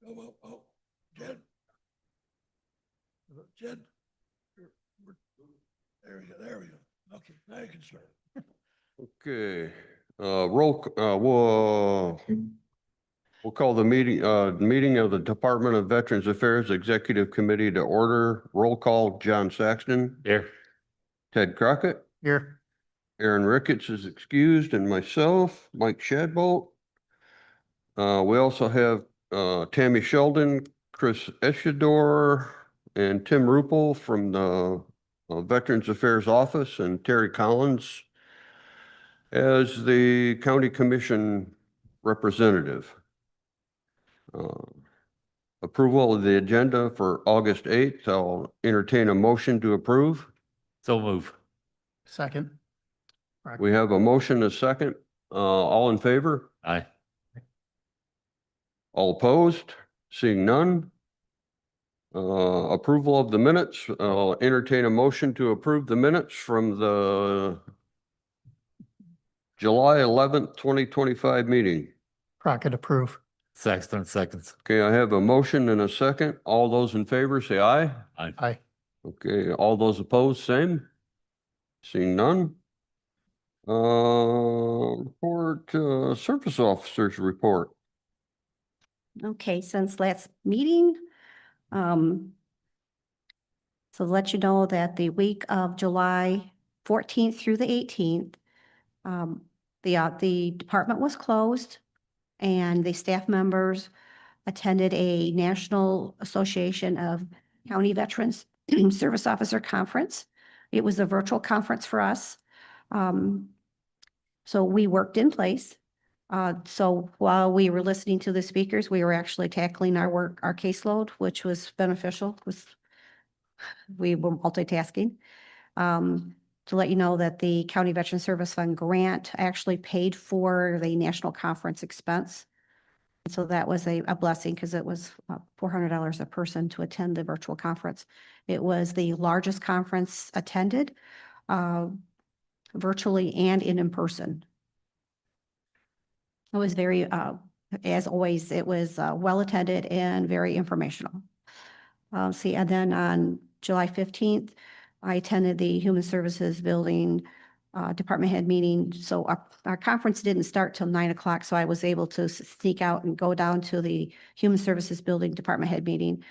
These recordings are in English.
Oh, Jen. Jen. There we go. Okay, now you can start. Okay, we'll call the meeting of the Department of Veterans Affairs Executive Committee to order. Roll call, John Saxton. Here. Ted Crockett. Here. Aaron Ricketts is excused, and myself, Mike Shadbolt. We also have Tammy Sheldon, Chris Eschador, and Tim Rupel from the Veterans Affairs Office, and Terry Collins as the County Commission representative. Approval of the agenda for August 8th. I'll entertain a motion to approve. So move. Second. We have a motion, a second. All in favor? Aye. All opposed? Seeing none. Approval of the minutes. I'll entertain a motion to approve the minutes from the July 11th, 2025 meeting. Crockett approve. Saxton seconds. Okay, I have a motion and a second. All those in favor say aye. Aye. Okay, all those opposed, same. Seeing none. Service officers report. Okay, since last meeting, so to let you know that the week of July 14th through the 18th, the department was closed and the staff members attended a National Association of County Veterans Service Officer Conference. It was a virtual conference for us. So we worked in place. So while we were listening to the speakers, we were actually tackling our caseload, which was beneficial. We were multitasking. To let you know that the County Veteran Service Fund grant actually paid for the national conference expense. So that was a blessing because it was $400 a person to attend the virtual conference. It was the largest conference attended virtually and in person. It was very, as always, it was well attended and very informational. And then on July 15th, I attended the Human Services Building department head meeting. So our conference didn't start till 9 o'clock. So I was able to sneak out and go down to the Human Services Building department head meeting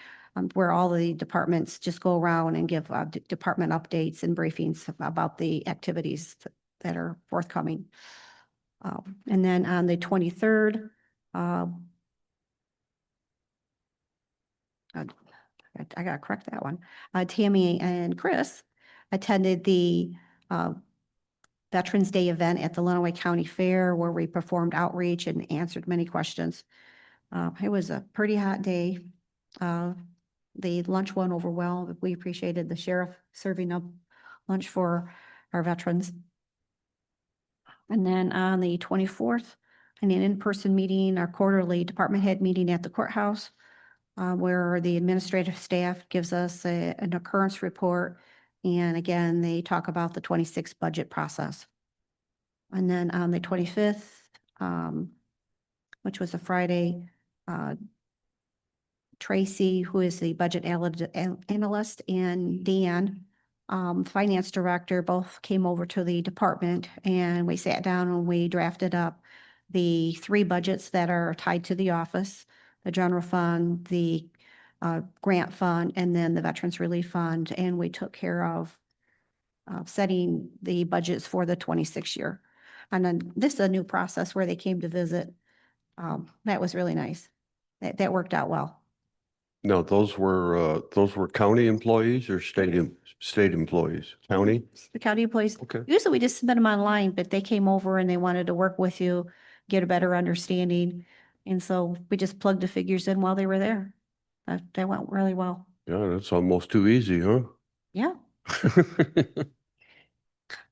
where all the departments just go around and give department updates and briefings about the activities that are forthcoming. And then on the 23rd, I gotta correct that one. Tammy and Chris attended the Veterans Day event at the Lenawee County Fair where we performed outreach and answered many questions. It was a pretty hot day. The lunch went over well. We appreciated the sheriff serving up lunch for our veterans. And then on the 24th, an in-person meeting, our quarterly department head meeting at the courthouse, where the administrative staff gives us an occurrence report. And again, they talk about the 26 budget process. And then on the 25th, which was a Friday, Tracy, who is the budget analyst, and Dan, finance director, both came over to the department and we sat down and we drafted up the 3 budgets that are tied to the office, the general fund, the grant fund, and then the Veterans Relief Fund. And we took care of setting the budgets for the 26 year. And then this is a new process where they came to visit. That was really nice. That worked out well. No, those were county employees or state employees? County? The county employees, Okay. usually we just submit them online, but they came over and they wanted to work with you, get a better understanding. And so we just plugged the figures in while they were there. That went really well. Yeah, that's almost too easy, huh? Yeah.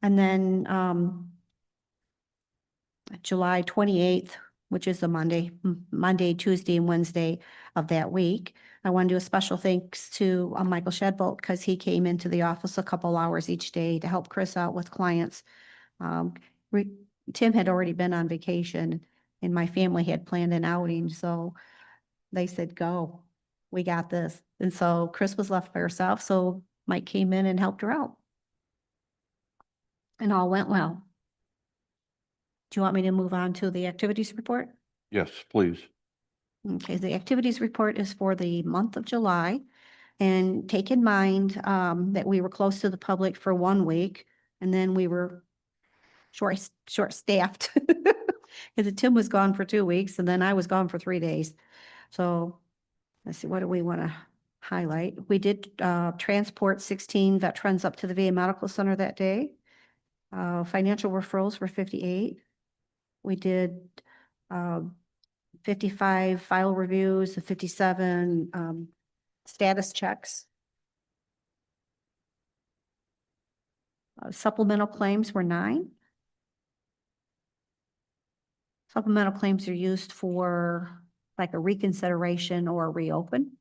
And then July 28th, which is a Monday, Tuesday, and Wednesday of that week, I want to do a special thanks to Michael Shadbolt because he came into the office a couple hours each day to help Chris out with clients. Tim had already been on vacation and my family had planned an outing. So They said, go, we got this. And so Chris was left by herself, so Mike came in and helped her out. And all went well. Do you want me to move on to the activities report? Yes, please. Okay, the activities report is for the month of July. And take in mind that we were close to the public for 1 week and then we were short-staffed. Because Tim was gone for 2 weeks and then I was gone for 3 days. So let's see, what do we want to highlight? We did transport 16 veterans up to the VA Medical Center that day. Financial referrals were 58. We did 55 file reviews, 57 status checks. Supplemental claims were 9. Supplemental claims are used for like a reconsideration or a reopen.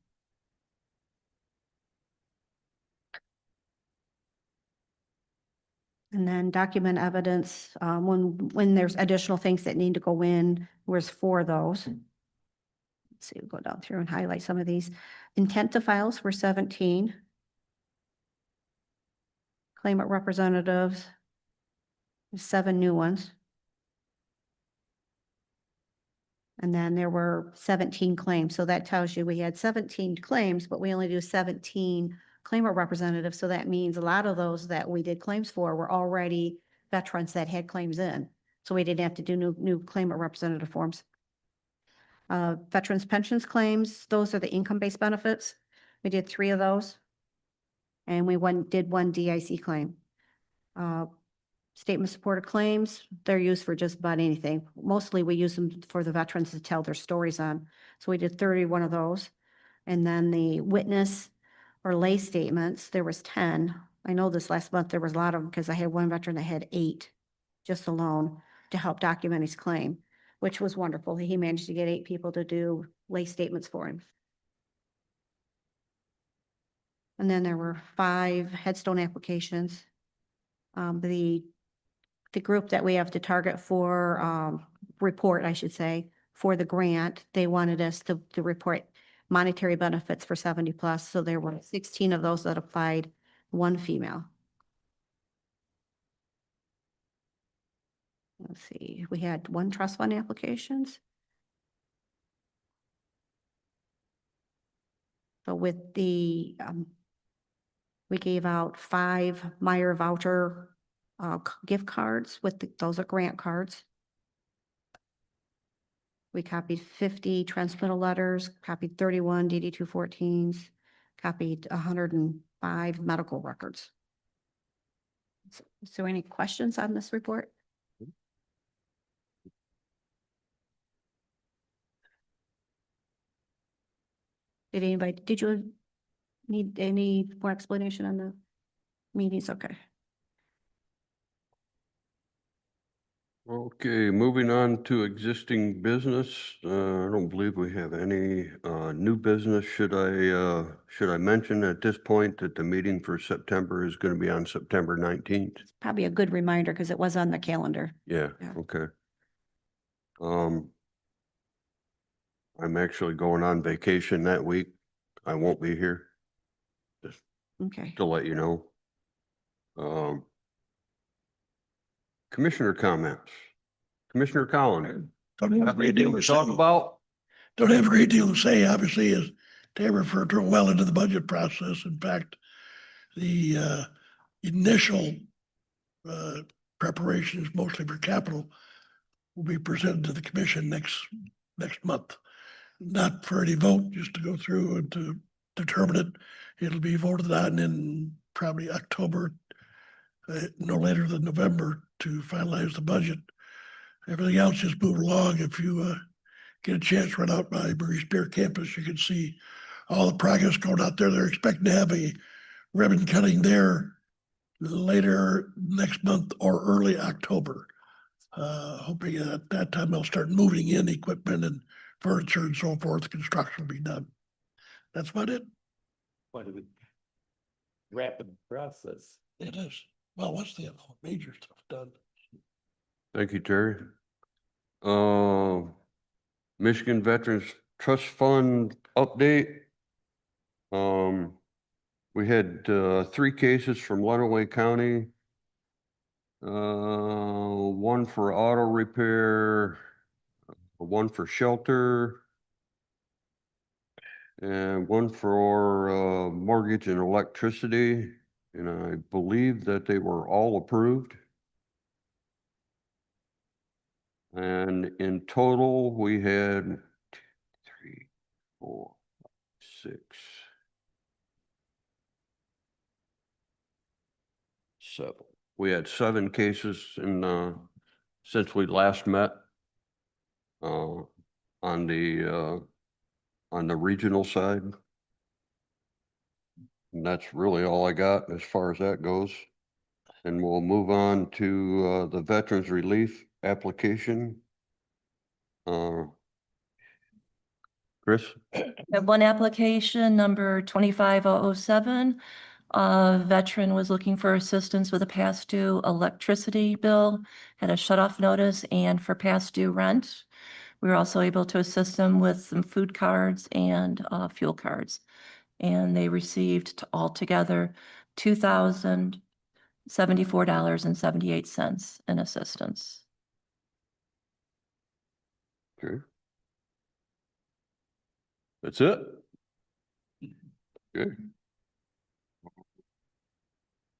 And then document evidence, when there's additional things that need to go in, was 4 of those. Let's see, we'll go down through and highlight some of these. Intent to files were 17. Claimant representatives, 7 new ones. And then there were 17 claims. So that tells you we had 17 claims, but we only do 17 claimant representatives. So that means a lot of those that we did claims for were already veterans that had claims in. So we didn't have to do new claimant representative forms. Veterans pensions claims, those are the income-based benefits. We did 3 of those. And we did 1 DIC claim. Statement supported claims, they're used for just about anything. Mostly we use them for the veterans to tell their stories on. So we did 31 of those. And then the witness or lay statements, there was 10. I know this last month there was a lot of them because I had one veteran that had 8 just alone to help document his claim, which was wonderful. He managed to get 8 people to do lay statements for him. And then there were 5 headstone applications. The group that we have to target for report, I should say, for the grant, they wanted us to report monetary benefits for 70 plus. So there were 16 of those that applied, 1 female. Let's see, we had 1 trust fund applications. So with the, we gave out 5 Meyer voucher gift cards those are grant cards. We copied 50 transmittal letters, copied 31 DD 214s, copied 105 medical records. So any questions on this report? Did you need any more explanation on the meetings? Okay. Okay, moving on to existing business. I don't believe we have any new business. Should I mention at this point that the meeting for September is going to be on September 19th? Probably a good reminder because it was on the calendar. Yeah, Yeah. okay. I'm actually going on vacation that week. I won't be here, just Okay. to let you know. Commissioner comments. Commissioner Collins. Don't have a great deal to Talk say. about? Don't have a great deal to say, obviously, as Tab referred to, well into the budget process. In fact, the initial preparations, mostly for capital, will be presented to the commission next month. Not for any vote, just to go through and to determine it. It'll be voted on in probably October, no later than November, to finalize the budget. Everything else just move along. If you get a chance, run out by Murray Spear campus, you can see all the progress going out there. They're expecting to have a ribbon cutting there later next month or early October. Hoping at that time they'll start moving in equipment and furniture and so forth. Construction will be done. That's about it. Quite a rapid process. It is. Well, once they have major stuff done. Thank you, Terry. Michigan Veterans trust fund update. We had, 3 cases from Lenawee County. One for auto repair, one for shelter, and one for, mortgage and electricity. And I believe that they were all approved. And in total, we had 2, 3, 4, 6, 7. We had 7 cases in, since we last met. On the regional side. And that's really all I got as far as that goes. And we'll move on to, the Veterans Relief application. Chris? I have one application, number 25007. A veteran was looking for assistance with a past due electricity bill, had a shut off notice, and for past due rent. We were also able to assist them with some food cards and fuel cards. And they received altogether $2,074.78 in assistance. Okay. That's it? Good.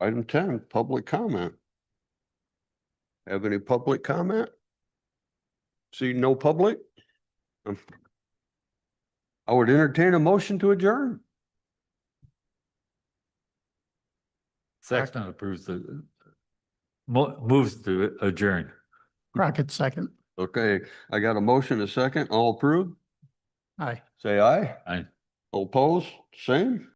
Item 10, public comment. Have any public comment? See no public? I would entertain a motion to adjourn. Sexton approves the, moves to adjourn. Crockett second. Okay, I got a motion, a second, all approved? Aye. Say aye. Aye. All opposed, same?